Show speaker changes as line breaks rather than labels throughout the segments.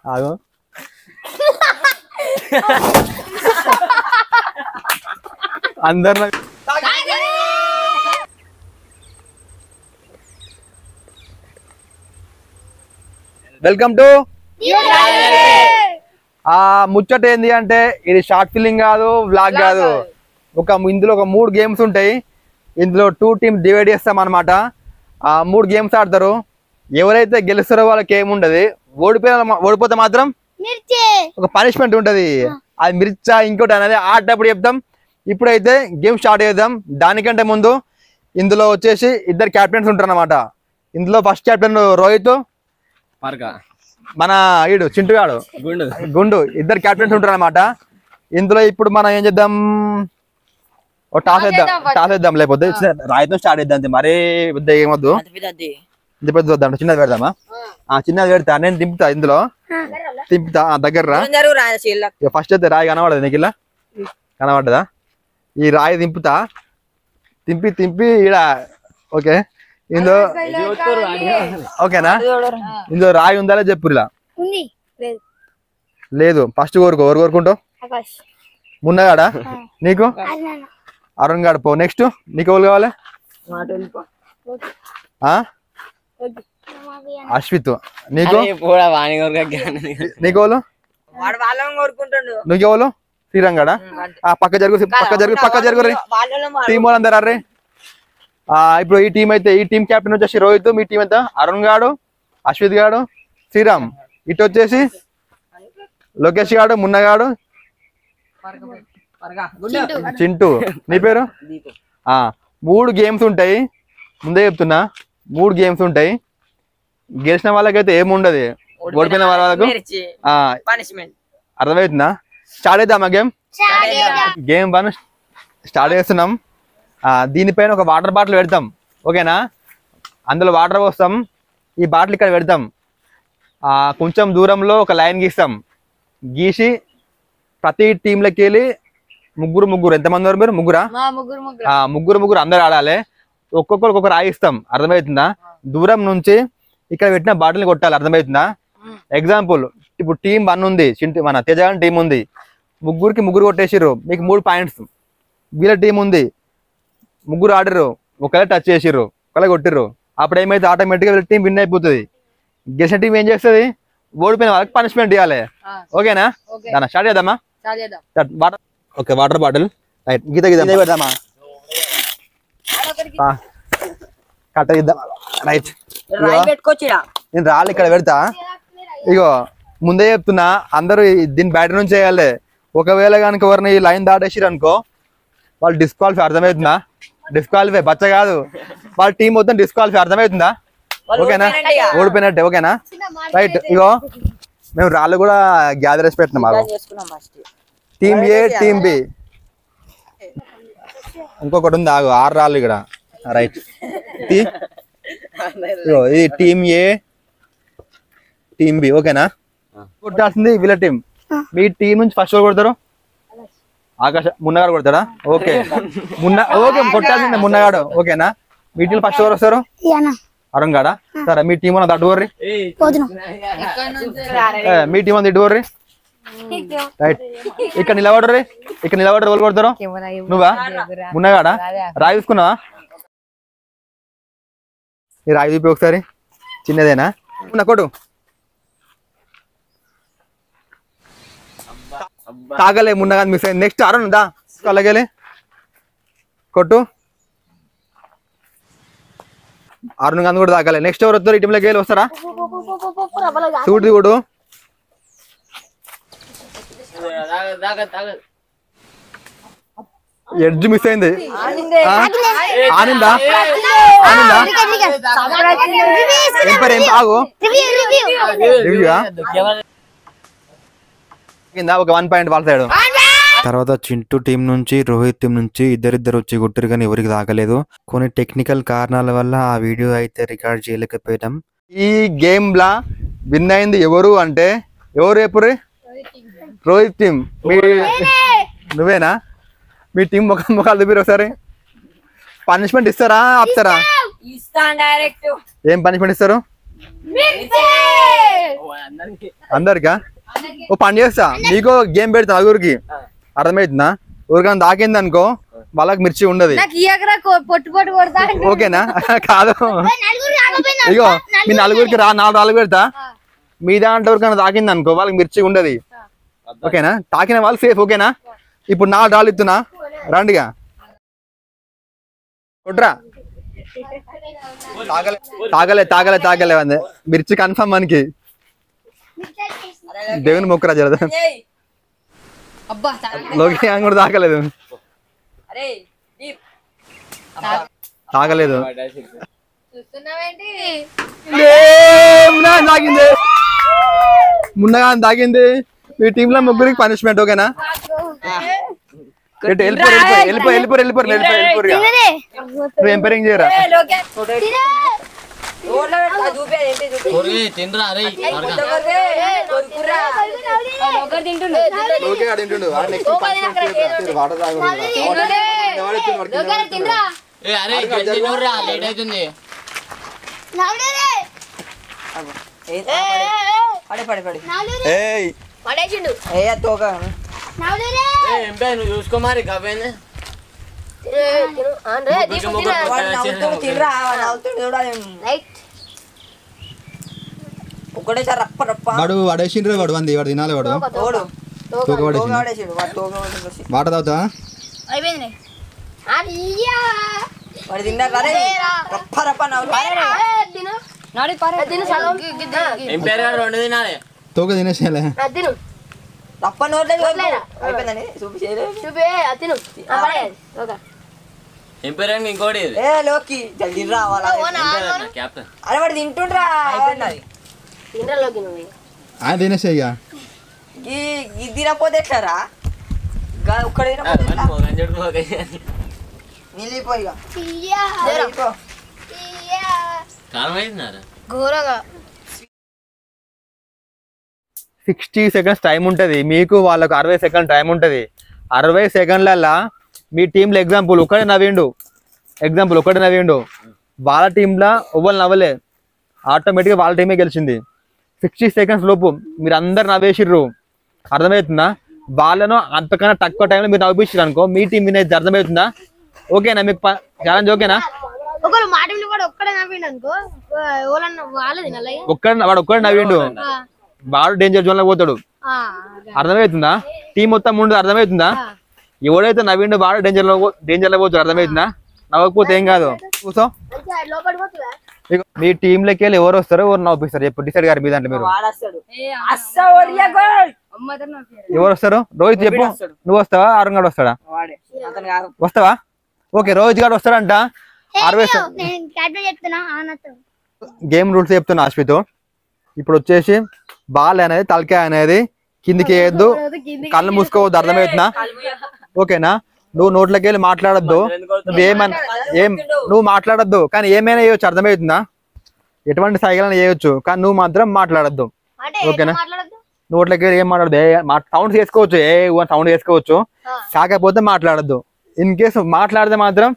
ఆగు అందరు welcome to ముచ్చట ఏంది అంటే ఇది షార్ట్ ఫిల్లింగ్ కాదు వ్లాగ్ కాదు ఇందులో ఒక 3 గేమ్స్ ఉంటాయి. ఇందులో 2 టీమ్స్ డివైడ్ చేస్తాం అనమాట. 3 గేమ్స్ ఆడతారు. ఎవరైతే గెలుస్తారో వాళ్ళకి ఏముండదు, ఓడిపోతే మాత్రం ఒక పనిష్మెంట్ ఉంటది. అది మిర్చా ఇంకోటి అనేది ఆడేటప్పుడు చెప్తాం. ఇప్పుడైతే గేమ్ స్టార్ట్ చేద్దాం. దానికంటే ముందు ఇందులో వచ్చేసి 2 క్యాప్టెన్స్ ఉంటారు అన్నమాట. ఇందులో ఫస్ట్ క్యాప్టెన్ రోహిత్, మన ఈడు చింటుగాడు గుండు 2 క్యాప్టెన్స్ ఉంటారు అన్నమాట. ఇందులో ఇప్పుడు మనం ఏం చేద్దాం, టాస్ వేద్దాం. లేకపోతే రాయితో స్టార్ట్ చేద్దాం. మరీ పెద్ద ఏమొద్దు, ఇంత పెద్ద వద్దాం, చిన్నది పెడదామా? చిన్నది పెడతా, నేను దింపుతా. ఇందులో దింపుతా దగ్గర. ఫస్ట్ అయితే రాయి కనబడదు నీకు, ఇలా కనబడ్డదా? ఈ రాయి దింపుతా, తింపి ఈడ. ఓకే, ఇందులో ఓకేనా? ఇందులో రాయి ఉందా చెప్పు. ఇలా లేదు, ఫస్ట్ కోరుకో. ఎవరు కోరుకుంటావు? మున్నగాడా? నీకు అరుణ్ గాడు. పో. నెక్స్ట్ నీకు ఎవరు కావాలి? అశ్విత్. నీకు నీకోలు? నీకెవరు? శ్రీరంగాడా? పక్క జరుగు టీం వాళ్ళందరూ. అర్రే ఇప్పుడు ఈ టీం అయితే, ఈ టీం కెప్టెన్ వచ్చేసి రోహిత్. మీ టీం ఎంత? అరుణ్ గాడు, అశ్విత్ గాడు, శ్రీరామ్. ఇటు వచ్చేసి లోకేష్ గాడు, మున్నగాడు, చింటూ. నీ పేరు? 3 గేమ్స్ ఉంటాయి. ముందే చెప్తున్నా, 3 గేమ్స్ ఉంటాయి. గెలిచిన వాళ్ళకైతే ఏముండదు, ఓడిపోయిన వాళ్ళకు అర్థమవుతుందా? స్టార్ట్ చేద్దామా? గేమ్ 1 స్టార్ట్ చేస్తున్నాం. దీనిపైన ఒక వాటర్ బాటిల్ పెడతాం. ఓకేనా? అందులో వాటర్ పోస్తాం. ఈ బాటిల్ ఇక్కడ పెడతాం. కొంచెం దూరంలో ఒక లైన్ గీస్తాం. గీసి ప్రతి టీంలోకి వెళ్ళి ముగ్గురు. ఎంతమంది వారు మీరు? ముగ్గురా? ముగ్గురు అందరు ఆడాలి. ఒక్కొక్కరికి ఒక రాయి ఇస్తాం. అర్థమవుతుందా? దూరం నుంచి ఇక్కడ పెట్టిన బాటిల్ని కొట్టాలి. అర్థమవుతుందా? ఎగ్జాంపుల్, ఇప్పుడు టీం 1 ఉంది, మన తేజగాని టీం ఉంది. ముగ్గురు కొట్టేసిర్రు, మీకు 3 పాయింట్స్. వీళ్ళ టీం ఉంది, ముగ్గురు ఆడరు, ఒకవేళ టచ్ చేసిర్రు, ఒకవేళ కొట్టిర్రు. అప్పుడు ఏమైతే ఆటోమేటిక్గా వీళ్ళ టీం విన్ అయిపోతుంది. గెలిచిన టీం ఏం చేస్తుంది? ఓడిపోయిన వాళ్ళకి పనిష్మెంట్ ఇవ్వాలి. ఓకేనా? దాన్ని స్టార్ట్ చేద్దామా? Okay, water bottle right. గీత పెడదామా? కట్ట ఇద్దాం. రైట్, నేను రాళ్ళు ఇక్కడ పెడతా. ఇగో ముందే చెప్తున్నా, అందరూ దీన్ని బయట నుంచి చేయాలి. ఒకవేళ కనుక ఎవరిని ఈ లైన్ దాటేసిరు అనుకో, వాళ్ళు డిస్క్వాలిఫై. అర్థమవుతుందా? డిస్క్వాలిఫై, బచ్చ కాదు, వాళ్ళ టీం మొత్తం డిస్క్వాలిఫై. అర్థమవుతుందా? ఓకేనా? ఓడిపోయినట్టే. ఓకేనా? రైట్. ఇగో మేము రాళ్ళు కూడా గ్యాదర్ చేసి పెట్టినాం. టీం ఏ, టీం బి. ఇంకొకటి ఉంది, ఆగు. 6 రాళ్ళు ఇక్కడ. రైట్. ఇది టీం ఏ, టీం బి. ఓకేనా? కొట్టాల్సింది వీళ్ళ టీం. మీ టీం నుంచి ఫస్ట్ ఎవరు కొడతారు? ఆకాశ మున్నగాడు కొడతాడా? Okay, okay, కొట్టాల్సిందే మున్నగాడు. ఓకేనా? మీ టీం ఫస్ట్ ఎవరు వస్తారు? అరుణ్ గాడా? సరే, మీ టీం అన్న అడ్డుకోర్రి. మీ టీం అంతా ఇటుకోర్రి. రైట్. ఇక్కడ నిలబడరు. ఎవరు కొడతారు? నువ్వా? మున్నగాడా? రాయి తీసుకున్నావా? ఈ రాయి చూపి ఒకసారి. చిన్నదేనా? కొట్టు. తాగలే, మున్నగా మిస్ అయింది. నెక్స్ట్ అరుణ్ దా, అలాగే కొట్టు. అరుణ్ గాంధీ కూడా తాగలే. నెక్స్ట్ ఎవరు వస్తారు? ఈ టీంలోకి వెళ్ళి వస్తారా? చూడు కూడా ఎడ్జ్ మిస్ అయింది. ఆనిందా? ఆగు. ఒక 1 పాయింట్ వాళ్ళ సైడ్. తర్వాత చింటూ టీం నుంచి, రోహిత్ టీం నుంచి ఇద్దరిద్దరు వచ్చి కొట్టారు, కానీ ఎవరికి తాగలేదు. కొన్ని టెక్నికల్ కారణాల వల్ల ఆ వీడియో అయితే రికార్డ్ చేయలేకపోయాం. ఈ గేమ్ లా విన్ అయింది ఎవరు అంటే, ఎవరు ఎప్పుడు? రోహిత్ టీం. నువ్వేనా? మీ టీం ముఖాలు చూపిరు ఒకసారి. పనిష్మెంట్ ఇస్తారా, ఆపుతారా? ఏం పనిష్మెంట్ ఇస్తారు? అందరికా ఓ పని చేస్తా నీకు గేమ్ పెడతా నలుగురికి అర్థమవుతుందా ఊరికన్నా దాకింది అనుకో వాళ్ళకి మిర్చి ఉండదు ఓకేనా కాదు ఇగో మీ నలుగురికి 4 రాళ్ళు పెడతా మీ దాంట్లో ఊరికన్నా తాకింది అనుకో వాళ్ళకి మిర్చి ఉండదు ఓకేనా తాకిన వాళ్ళు సేఫ్ ఓకేనా ఇప్పుడు 4 రాళ్ళు ఇస్తున్నా రండిగా కొట్రా తాగలే మిర్చి కన్ఫర్మ్ మనకి దేవుని మొక్కరా జరద లోకి కూడా తాగలేదు తాగలేదు తాగింది ముందుగా తాగింది మీ టీంలో ముగ్గురికి పనిష్మెంట్ ఓకేనా వెళ్ళిపోరు ఎంపైరింగ్ చేయరా
చూసుకో మరి కవేంది
వాడు వాడేసిండ్రు వాడు వంది వాడు తినాలి వాడు వాట తాగుతా తోక తినేసేలే
రప్ప నోట్లే అయిపోయిందని ఇంకోటి లోకి జల్దీ రావాలా అరే వాడు తింటుండ్రా
ఆయన తినేసే ఇక
ఇది తినపోతే ఎట్లారా ఒక్కడ నిలిపోయి
ఘోరగా
60 seconds టైం ఉంటుంది మీకు వాళ్ళకు 60 seconds టైం ఉంటుంది 60 సెకండ్లల్లా మీ టీంలో ఎగ్జాంపుల్ ఒకటే నవ్విండు వాళ్ళ టీంలో ఎవ్వరు నవ్వలే ఆటోమేటిక్గా వాళ్ళ టీమే గెలిచింది 60 seconds లోపు మీరు అందరు నవ్వేసిర్రు అర్థమవుతుందా వాళ్ళను అంతకన్నా తక్కువ టైంలో మీరు నవ్వించారు అనుకో మీ టీం వినేది అర్థమవుతుందా ఓకేనా మీకు ఛాలెంజ్ ఓకేనా వాడు ఒక్కడే నవ్విండు వాడు డేంజర్ జోన్ లో పోతాడు అర్థమవుతుందా టీం మొత్తం ముందు అర్థమవుతుందా ఎవడైతే నవ్విండు వాడు డేంజర్ లో పోతాడు అర్థమవుతుందా నవ్వకపోతే ఏం కాదు కూర్చో మీ టీంలోకి వెళ్ళి ఎవరు వస్తారో ఎవరు నవ్విస్తారు చెప్పు డిసైడ్ గారు మీ దాంట్లో మీరు ఎవరు వస్తారు రోహిత్ చెప్పు నువ్వు వస్తావా అరుణ్ గారు వస్తాడా వస్తావా ఓకే రోహిత్ గారు వస్తాడంట 60 గేమ్ రూల్స్ చెప్తున్నా అశ్వితో ఇప్పుడు వచ్చేసి బాల్ అనేది తలకాయ అనేది కిందికి వేయద్దు కళ్ళు మూసుకోవద్దు అర్థమవుతుందా ఓకేనా నువ్వు నోట్లోకి వెళ్ళి మాట్లాడద్దు నువ్వు మాట్లాడద్దు కానీ ఏమైనా చేయొచ్చు అర్థమవుతుందా ఎటువంటి సైకిల్ చేయొచ్చు కానీ నువ్వు మాత్రం మాట్లాడద్దు ఓకేనా నోట్లోకి వెళ్ళి ఏం మాట్లాడద్దు సౌండ్ చేసుకోవచ్చు సౌండ్ చేసుకోవచ్చు కాకపోతే మాట్లాడద్దు ఇన్ కేసు మాట్లాడితే మాత్రం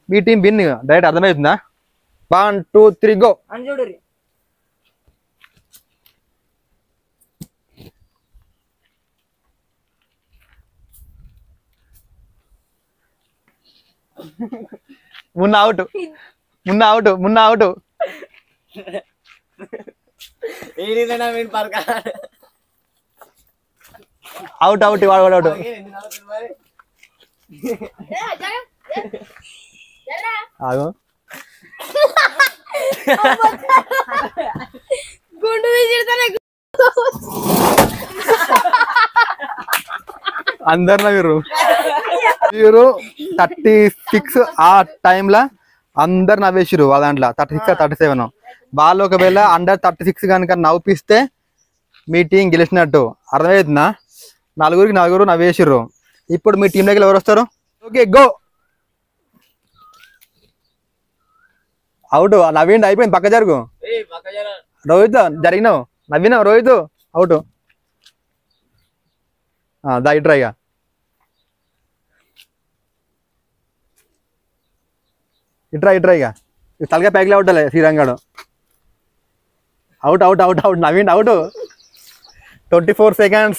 మీ టీం విన్ డైరెక్ట్ అర్థమవుతుందా 1 2 3 గో మున్న అవుట్ వాడు ఆగు అందరిలో మీరు 36 ఆ టైంలో అందరు నవ్వేసిరు ఆ దాంట్లో 36 37 వాళ్ళు ఒకవేళ అండర్ 36 కనుక నవ్విస్తే మీ టీం గెలిచినట్టు అర్థమవుతుందా 4 నవ్వేసిర్రు ఇప్పుడు మీ టీంలోకి ఎవరు వస్తారు ఓకే గో అవుట్ నవ్విండి అయిపోయింది పక్క జరుగు రోహిత్ జరిగినావు నవ్వినావు రోహిత్ అవుట్ దా ఇట్రా ఇక తలగా ప్యాక్లే అవుట్ శ్రీరంగాడు అవుట్ నవ్విండి అవుట్ 24 seconds.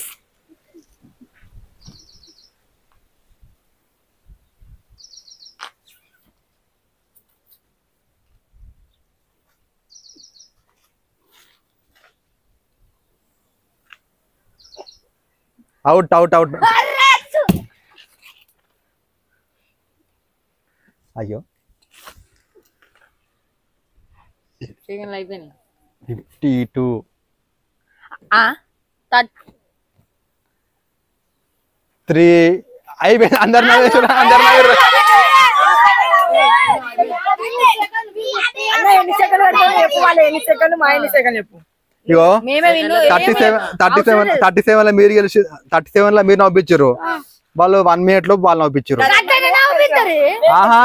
Out. అయ్యో 52. త్రీ అయిపోయింది. అందరు నవ్వేసారు. ఇగో 37 లో మీరు గెలిచి 37 లో మీరు నవ్వించారు. వాళ్ళు 1 minute లో వాళ్ళు నవ్వించారు. ఆహా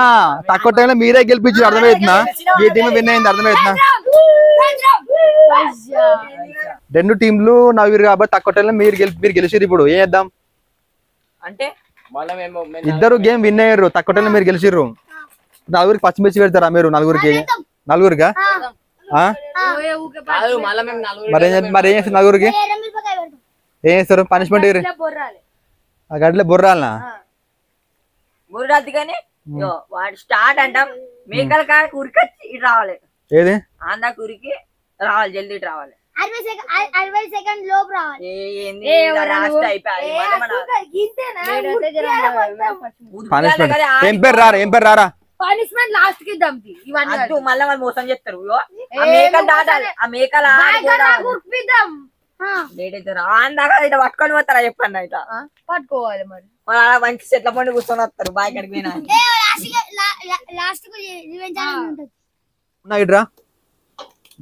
తక్కువ టైంలో మీరే గెలిపించారు. అర్థమవుతుందా? ఈ టీం విన్ అయింది. అర్థమవుతుందా? రెండు టీంలు నవ్వురు కాబట్టి తక్కువ టైంలో మీరు గెలిచారు. ఇప్పుడు ఏం చేద్దాం
అంటే
ఇద్దరు గేమ్ విన్ అయ్యారు. తక్కువ టైంలో మీరు గెలిచిర్రు. నలుగురికి పచ్చిమిర్చి పెడతారా మీరు? నలుగురికా మరి ఏం చేస్తారు? నలుగురికి ఏం చేస్తారు? పనిష్మెంట్ ఆ గడ్డలో బుర్రాలనా?
బుర్రాది కానీ వాడు స్టార్ట్ అంటాం. మేకల కాడ ఉరికొచ్చి ఇటు రావాలి.
ఏది
ఆందాకు ఉరికి రావాలి. జల్దీ ఇటు రావాలి.
60 సెకండ్ లోపు రావాలి.
పనిష్మెంట్ ఏం పేరు రారా?
పనిష్మెంట్ లాస్ట్ కి ఇద్దాం.
మళ్ళీ వాళ్ళు మోసం చేస్తారు. ఆ మేకలు దాటాలి. ఆ మేకల దాకా ఇట్లా పట్టుకొని పోతారా? చెప్పండి ఇట్లా
పట్టుకోవాలి. మరి
మంచి చెట్ల పండు కూర్చొని వస్తారు. బాయ్ కడికి
ఇట్రా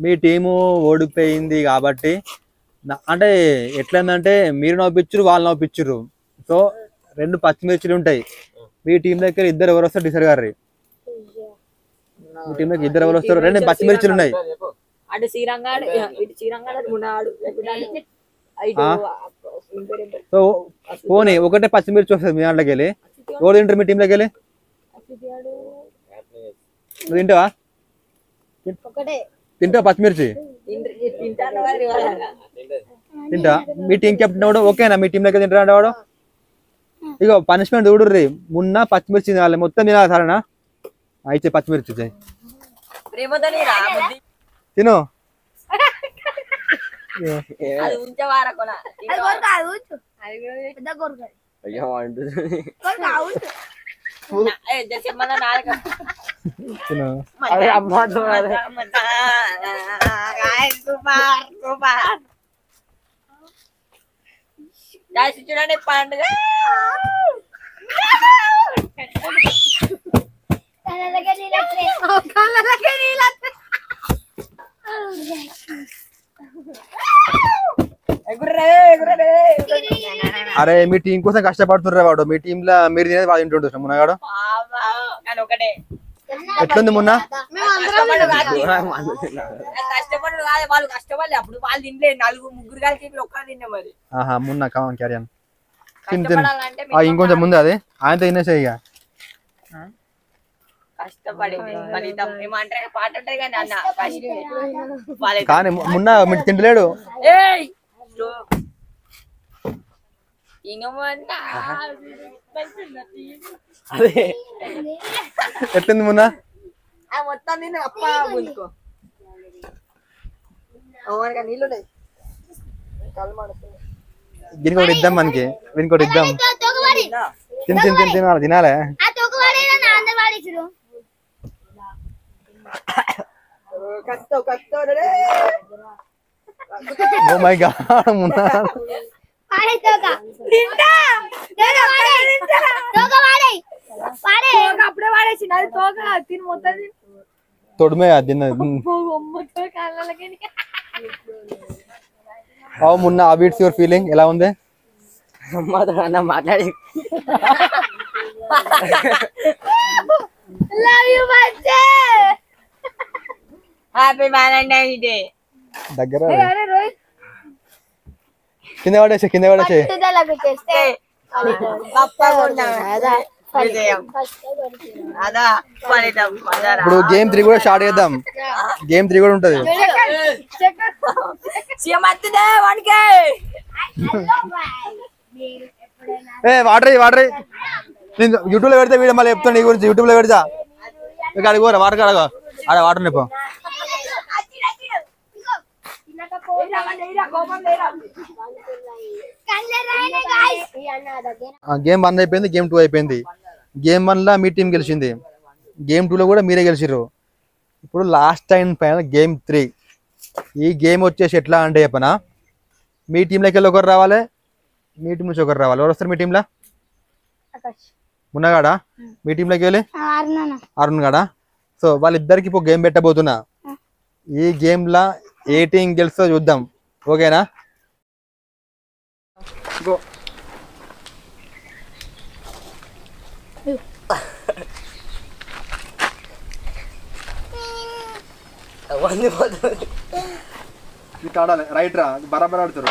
మీ టీము ఓడిపోయింది కాబట్టి అంటే ఎట్లయిందంటే మీరు నవ్వించురు, వాళ్ళు నవ్వించురు. సో 2 పచ్చిమిర్చిలు ఉంటాయి. మీ టీం దగ్గర ఇద్దరు ఎవరు వస్తారు డిసైడ్ గారు. మీ టీం దగ్గర ఇద్దరు ఎవరు వస్తారు? 2 పచ్చిమిర్చిలు ఉన్నాయి.
అటు శ్రీరంగాడు ఇటు శ్రీరంగాడు మున్నాడు.
సో పోనీ ఒకటే పచ్చిమిర్చి వస్తుంది మీ దాంట్లోకి వెళ్ళి. ఎవరు తింటారు మీ టీంలోకి వెళ్ళి? నువ్వు తింటావా? తింటావా పచ్చిమిర్చి? తింటా. మీ టీం కెప్టెన్ వాడు ఓకేనా? మీ టీంలోకి తింటారా వాడు? ఇగో పనిష్మెంట్ చూడుర్రి. మున్న పచ్చిమిర్చి తినాలి. మొత్తం తినాలి. సరేనా? అయితే పచ్చిమిర్చి తిను.
చూడండి పండుగ
అరే మీ టీం కోసం కష్టపడుతుర్రా వాడు. మీ టీమ్ లో మీరు తినేది వాడు తింటుండ్రు మున్నగాడు. ఎట్లుంది మొన్న?
కష్టపడు కాదు వాళ్ళు కష్టపడలే. అప్పుడు వాళ్ళు తినలేదు. 4-3 కలిసి ఒక్కరు తిన్నా. మరి
మొన్న కావాలి క్యారియన్ ఇంకొంచెం ముందు అది ఆయనతో తినేసాయి. ఇక
కష్టపడింది ఏమంటారు పాట ఉంటాయి కానీ అన్న
కానీ మొన్న మీరు తింటలేడు. ఎట్లుంది మొన్న?
మొత్తం తిన్న అప్ప ముందుకో నీళ్ళు
దీనికి ఒకటి ఇద్దాం. మనకి దీనికి ఒకటి ఇద్దాం. తినాలి తినాలే. ఓ మై గాడ్ మున్నా తొడమే Munna how it's your feeling? ఎలా ఉంది?
మాట్లాడి హ్యాపీ వ్యాలంటైన్స్ డే.
దగ్గర కింద పడేసే ఇప్పుడు గేమ్ 3 కూడా స్టార్ట్ చేద్దాం. గేమ్ 3 కూడా ఉంటది. ఏ వాటర్ నేను యూట్యూబ్లో పెడితే వీడియో మళ్ళీ చెప్తాను నీ గురించి యూట్యూబ్లో పెడతా ఇక అడుగురా వాటర్ అడగ ఆడ వాటర్ నిపో గేమ్ 1 అయిపోయింది గేమ్ 2 అయిపోయింది గేమ్ 1 మీ టీం గెలిచింది గేమ్ 2 కూడా మీరే గెలిచిర్రు ఇప్పుడు లాస్ట్ అండ్ ఫైనల్ గేమ్ 3 ఈ గేమ్ వచ్చేసి ఎట్లా అంటే చెప్పనా మీ టీంలోకి వెళ్ళి ఒకరు రావాలి మీ టీం నుంచి ఒకరు రావాలి ఎవరు వస్తారు మీ టీంలో మున్నగాడా మీ టీంలోకి వెళ్ళి అరుణ్ గాడా సో వాళ్ళిద్దరికి ఇప్పుడు గేమ్ పెట్టబోతున్నా ఈ గేమ్లో ఏ టీం గెలుస్తో చూద్దాం ఓకేనా గో ఇట్లా ఆడాలి రైట్ రా బరాబర్ ఆడుతారు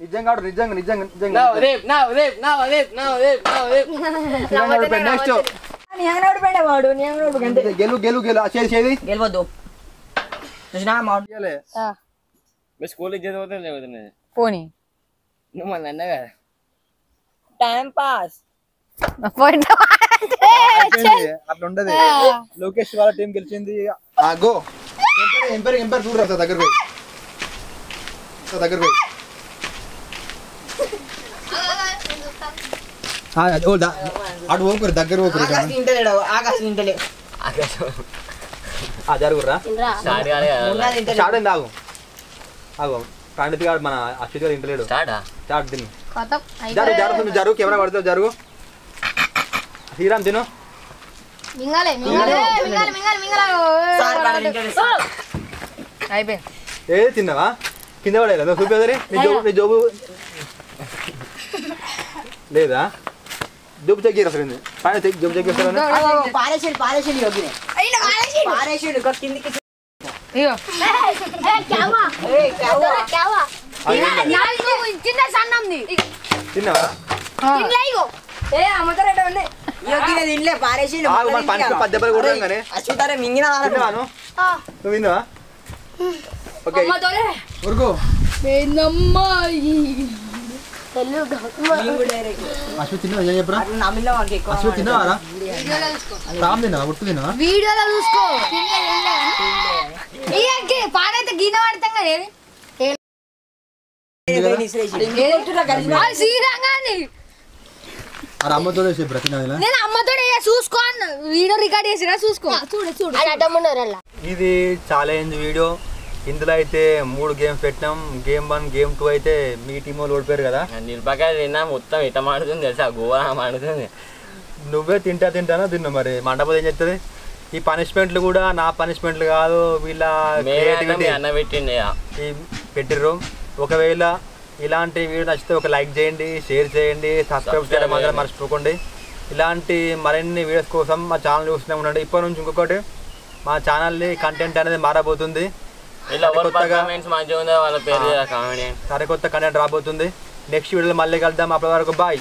నిజంగా ఆడు నిజంగా నెక్స్ట్ గెలు చేది
గెలవద్దు చూసినా
స్కూల్ ఇచ్చేది
పోనీ
నువ్వు మళ్ళీ అన్నా కదా
టైం పాస్
అట్లా ఉండదు లోకేష్ వాళ్ళ టీం గెలిచింది గో ఎంపైర్ చూడరా సార్ దగ్గర పోయి అటు పోకురు దగ్గర పోకురు జరుగురా స్టార్ట్ అయింది ఆగు పండిత్ గారు మన అశ్విత్ గారు ఇంటలేడు స్టార్ట్ తిని జరుగు కెమెరా పడుతుంది జరుగు శ్రీరామ్ తిను
అయిపోయింది
ఏది తిన్నావా కింద పడేలా నువ్వు చూపేదరి నీ జోబు లేదా జోబు చెక్ చేయరు అసలు జోబు చెక్ చేస్తారని
ఇగో
తిన్నావా పది దెబ్బలు కొడతాం కానీ తిన్నావా నువ్వు తిన్నావా ఓకే ఊరుకో అశ్విత్ తిన్నావా ఏం చెప్పరా అశ్విత్ తిన్నావారా రామ్ తిన్నావా గుర్తు తిన్నావా
వీడియోలో చూసుకో పాడైతే గిన్నె పడతాం కదా శ్రీరంగాన్ని
అమ్మతో చెప్పరా తిన్నా
నేను అమ్మతో చూసుకో అన్న వీడియో రికార్డ్ చేసినా చూసుకో చూడు
ఇది ఛాలెంజ్ వీడియో ఇందులో అయితే 3 గేమ్స్ పెట్టినాం గేమ్ 1 గేమ్ 2 అయితే మీ టీం వాళ్ళు ఓడిపోయారు కదా
నిలపకాయ తిన్నా మొత్తం ఇట్ట మాడుతుంది తెలుసా గోవా మాడుతుంది
నువ్వే తింటానో తిన్నావు మరి మండపం ఏం చెప్తుంది ఈ పనిష్మెంట్లు కూడా నా పనిష్మెంట్లు కాదు వీళ్ళ
అన్న పెట్టిండే
పెట్టిర్రు ఒకవేళ ఇలాంటి వీడియో నచ్చితే ఒక లైక్ చేయండి షేర్ చేయండి సబ్స్క్రైబ్ చేయడం మాత్రం మర్చిపోకండి ఇలాంటి మరిన్ని వీడియోస్ కోసం మా ఛానల్ చూస్తూనే ఉండండి ఇప్పటి నుంచి ఇంకొకటి మా ఛానల్ని కంటెంట్ అనేది మారబోతుంది సరికొత్త కంటెంట్ రాబోతుంది నెక్స్ట్ వీడియోలో మళ్ళీ కలుద్దాం అప్పటి వరకు బాయ్.